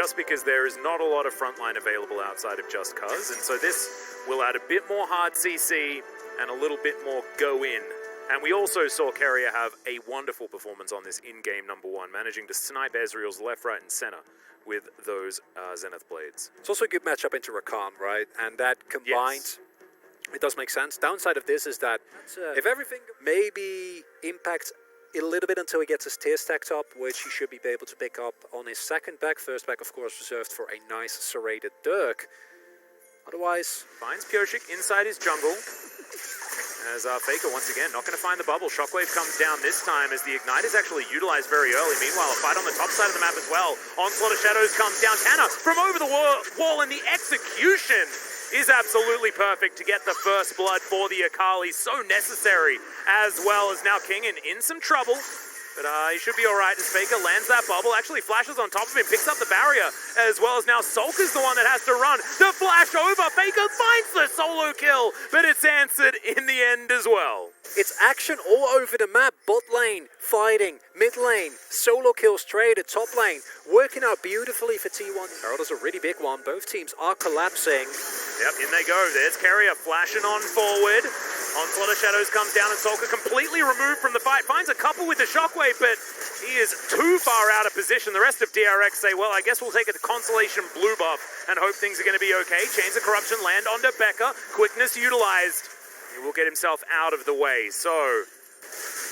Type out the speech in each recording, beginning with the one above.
just because there is not a lot of frontline available outside of Just Cuz, and so this will add a bit more hard CC and a little bit more go in. And we also saw Keria have a wonderful performance on this in-game #1, managing to snipe Ezreal's left, right, and center with those Zenith Blades. It's also a good matchup into Rakan, right? And that combined, it does make sense. Downside of this is that if everything maybe impacts a little bit until he gets his tier stacked up, which he should be able to pick up on his second back. First back, of course, reserved for a nice serrated Dirk. Otherwise, finds Pyosik inside his jungle. As Faker, once again, not going to find the bubble. Shockwave comes down this time as the Ignite is actually utilized very early. Meanwhile, a fight on the top side of the map as well. Onslaught of Shadows comes down. Tanner from over the wall, and the execution is absolutely perfect to get the first blood for the Akali. So necessary, as well as now Kingen in some trouble. But he should be all right as Faker lands that bubble, actually flashes on top of him, picks up the barrier, as well as now Sulker's the one that has to run. The flash over, Faker finds the solo kill, but it's answered in the end as well. It's action all over the map. Bot lane, fighting, mid lane, solo kill straight at top lane. Working out beautifully for T1. Herald's a really big one. Both teams are collapsing. Yep, in they go. There's Keria flashing on forward. Onslaught of Shadows comes down and Sulker completely removed from the fight. Finds a couple with the Shockwave, but he is too far out of position. The rest of DRX say, well, I guess we'll take a consolation blue buff and hope things are going to be okay. Chains of Corruption land onto Becca. Quickness utilized. He will get himself out of the way. So,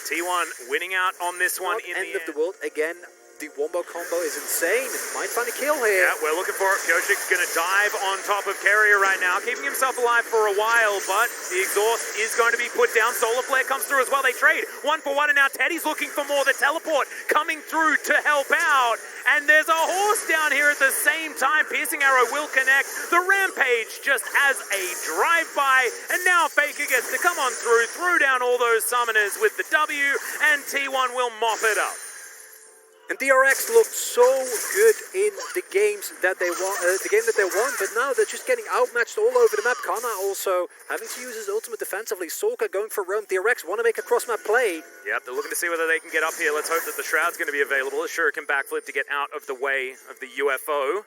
T1 winning out on this one in the end. End of the world again. The wombo combo is insane. Might find a kill here. Yeah, we're looking for it. Pyosik's going to dive on top of Keria right now, keeping himself alive for a while, but the exhaust is going to be put down. Solar Flare comes through as well. They trade 1 for 1, and now Teddy's looking for more. The teleport coming through to help out. And there's a horse down here at the same time. Piercing Arrow will connect. The Rampage just has a drive-by, and now Faker gets to come on through down all those summoners with the W, and T1 will mop it up. And DRX looked so good in the games that they won, but now they're just getting outmatched all over the map. Kana also having to use his ultimate defensively. Sorka going for a roam. DRX want to make a cross-map play. Yep, they're looking to see whether they can get up here. Let's hope that the Shroud's going to be available. A Shuriken backflip to get out of the way of the UFO.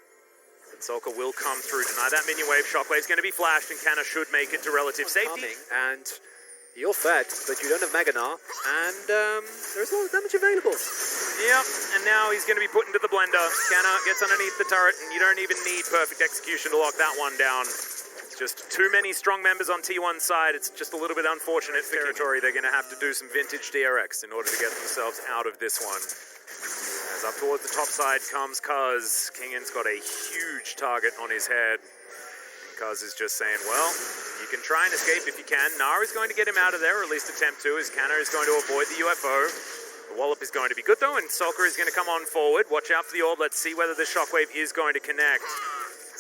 And Sulker will come through. Deny that minion wave. Shockwave's going to be flashed, and Kana should make it to relative safety. And you're fed, but you don't have Meganar, and there's a lot of damage available. Yep, and now he's going to be put into the blender. Kana gets underneath the turret, and you don't even need perfect execution to lock that one down. It's just too many strong members on T1's side. It's just a little bit unfortunate territory. They're going to have to do some vintage DRX in order to get themselves out of this one. As up towards the top side comes Cuz. Kingen's got a huge target on his head. Cuz is just saying, well, you can try and escape if you can. Nara's going to get him out of there, or at least attempt to, as Kana is going to avoid the UFO. The wallop is going to be good, though, and Sulker is going to come on forward. Watch out for the orb. Let's see whether the Shockwave is going to connect.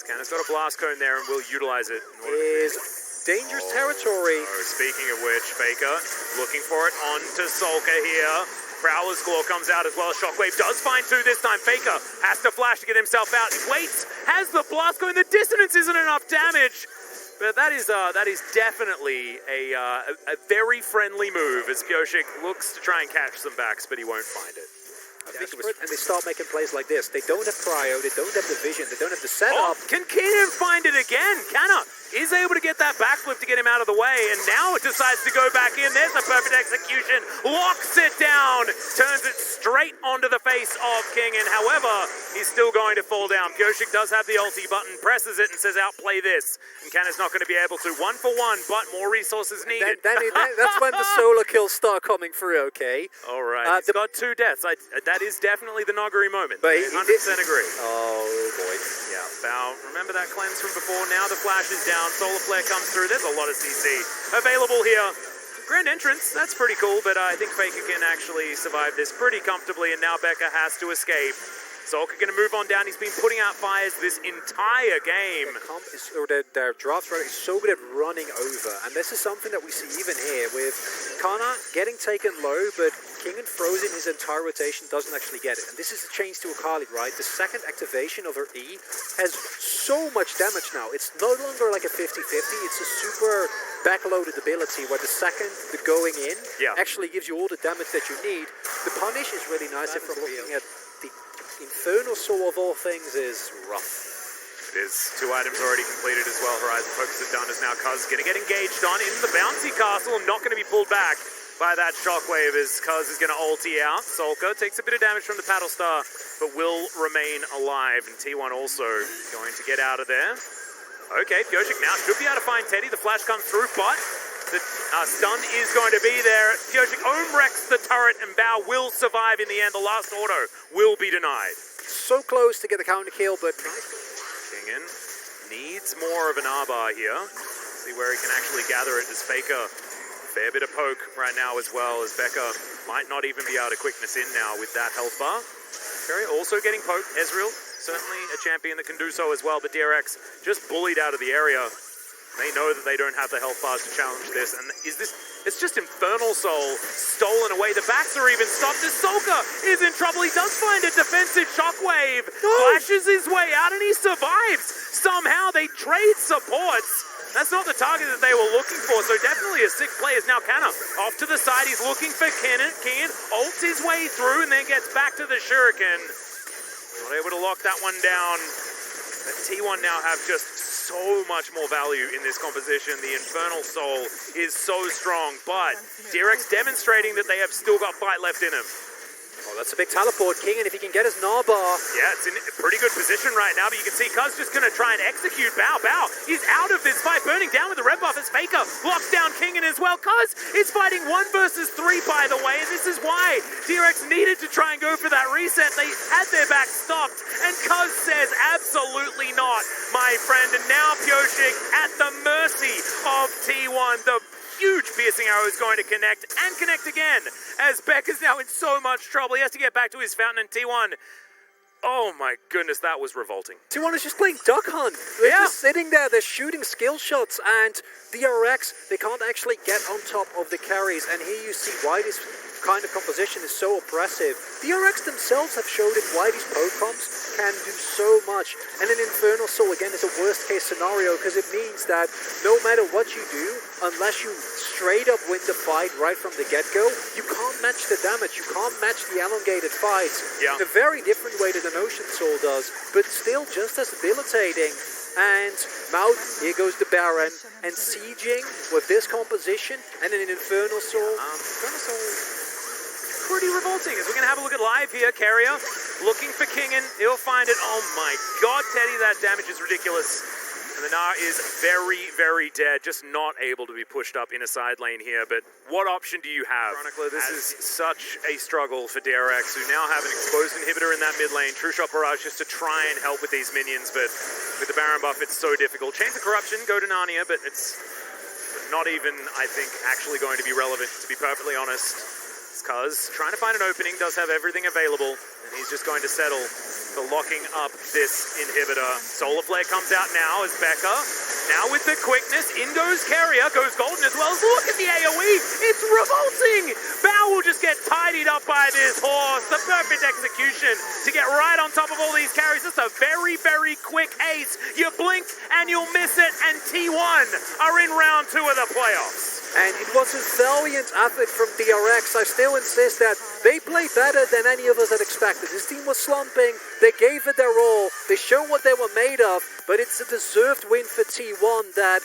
Kana's got a blast cone there, and will utilize it. Is dangerous territory. Oh, speaking of which, Faker looking for it onto Sulker here. Prowler's Claw comes out as well. Shockwave does find 2 this time. Faker has to flash to get himself out. He waits, has the blast going. The dissonance isn't enough damage. But that is definitely a very friendly move as Pyosik looks to try and catch some backs, but he won't find it. And they start making plays like this. They don't have cryo, they don't have the vision, they don't have the setup. Can Keenan find it again? Kana is able to get that backflip to get him out of the way, and now it decides to go back in. There's the perfect execution. Locks it down. Turns it straight onto the face of Kingen. However, he's still going to fall down. Pyosik does have the ulti button, presses it, and says, outplay this. And Kana's not going to be able to. 1 for 1, but more resources needed. That's when the solo kills start coming through, okay? All right. He's got 2 deaths. That is definitely the Noggery moment. But 100% agree. Oh, boy. Yeah, Bow. Remember that cleanse from before? Now the flash is down. Solar Flare comes through. There's a lot of CC available here. Grand entrance. That's pretty cool, but I think Faker can actually survive this pretty comfortably, and now Becca has to escape. Sulker going to move on down. He's been putting out fires this entire game. Their draft strategy is so good at running over, and this is something that we see even here with Kana getting taken low, but Kingen frozen his entire rotation, doesn't actually get it. And this is the change to Akali, right? The second activation of her E has so much damage now. It's no longer like a 50-50. It's a super backloaded ability where the second the going in actually gives you all the damage that you need. The punish is really nice if we're looking at the Infernal Soul of all things is rough. It is 2 items already completed as well. Horizon Focus is done as now Cuz going to get engaged on in the bouncy castle. Not going to be pulled back by that shockwave as Cuz is going to ulti out. Solka takes a bit of damage from the Paddle Star, but will remain alive. And T1 also going to get out of there. Okay, Pyoshik now should be able to find Teddy. The flash comes through, but the stun is going to be there. Pyoshik wrecks the turret, and Bao will survive in the end. The last auto will be denied. So close to get the counter kill, but nice. Kingen needs more of an R-bar here. See where he can actually gather it as Faker. Fair bit of poke right now as well, as Becca might not even be able to quickness in now with that health bar. Kerry also getting poked. Ezreal, certainly a champion that can do so as well, but DRX just bullied out of the area. They know that they don't have the health bars to challenge this, and it's just Infernal Soul stolen away. The backs are even stopped as Solka is in trouble. He does find a defensive shockwave, flashes his way out, and he survives. Somehow they trade supports. That's not the target that they were looking for, so definitely a sick play is now Canna. Off to the side, he's looking for Kenan. Ults his way through and then gets back to the Shuriken. Not able to lock that one down. But T1 now have just so much more value in this composition. The Infernal Soul is so strong, but DRX demonstrating that they have still got fight left in him. Oh, that's a big teleport, King, and if he can get his Narbar... Yeah, it's in a pretty good position right now, but you can see Cuz just going to try and execute Bao. Bao, he's out of this fight, burning down with the red buff as Faker locks down Kingen as well. Cuz is fighting 1 versus 3, by the way, and this is why DRX needed to try and go for that reset. They had their back stopped, and Cuz says absolutely not, my friend. And now Pyoshik at the mercy of T1. The huge piercing arrow is going to connect and connect again as Beck is now in so much trouble. He has to get back to his fountain, and T1, oh my goodness, that was revolting. T1 is just playing Duck Hunt. They're just sitting there, they're shooting skill shots, and DRX, they can't actually get on top of the carries, and here you see why this kind of composition is so oppressive. DRX themselves have showed it why these poke comps can do so much, and an Infernal Soul again is a worst case scenario because it means that no matter what you do, unless you straight up win the fight right from the get-go, you can't match the damage, you can't match the elongated fights in a very different way that an Ocean Soul does, but still just as debilitating. And Maud, here goes the Baron, and sieging with this composition and an Infernal Soul. Infernal Soul, pretty revolting. As we're going to have a look at live here, Carrier looking for Kingen. He'll find it. Oh my god, Teddy, that damage is ridiculous. And the Gnar is very, very dead, just not able to be pushed up in a side lane here. But what option do you have? Chronicler, this is such a struggle for DRX, who now have an exposed inhibitor in that mid lane. True Shot Barrage just to try and help with these minions, but with the Baron buff, it's so difficult. Chains of Corruption, go to Narnia, but it's not even, I think, actually going to be relevant, to be perfectly honest. Cuz trying to find an opening, does have everything available, and he's just going to settle for locking up this inhibitor. Solar Flare comes out now as Becca. Now with the quickness, in goes Carrier, goes Golden as well. Look at the AoE, it's revolting! Bao will just get tidied up by this horse. The perfect execution to get right on top of all these carries. Just a very, very quick ace. You blink and you'll miss it, and T1 are in round 2 of the playoffs. And it was a valiant effort from DRX. I still insist that they played better than any of us had expected. This team was slumping, they gave it their all, they showed what they were made of, but it's a deserved win for T1 that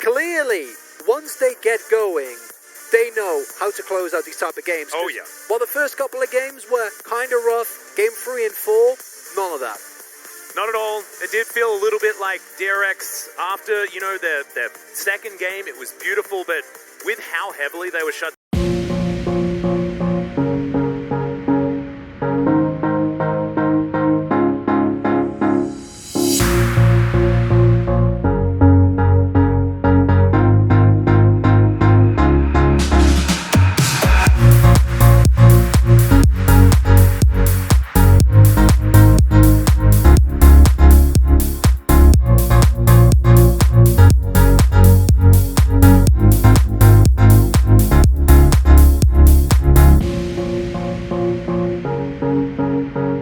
clearly, once they get going, they know how to close out these type of games. Oh yeah. While the first couple of games were kind of rough, game 3 and 4, none of that. Not at all. It did feel a little bit like DRX after, their second game. It was beautiful, but with how heavily they were shut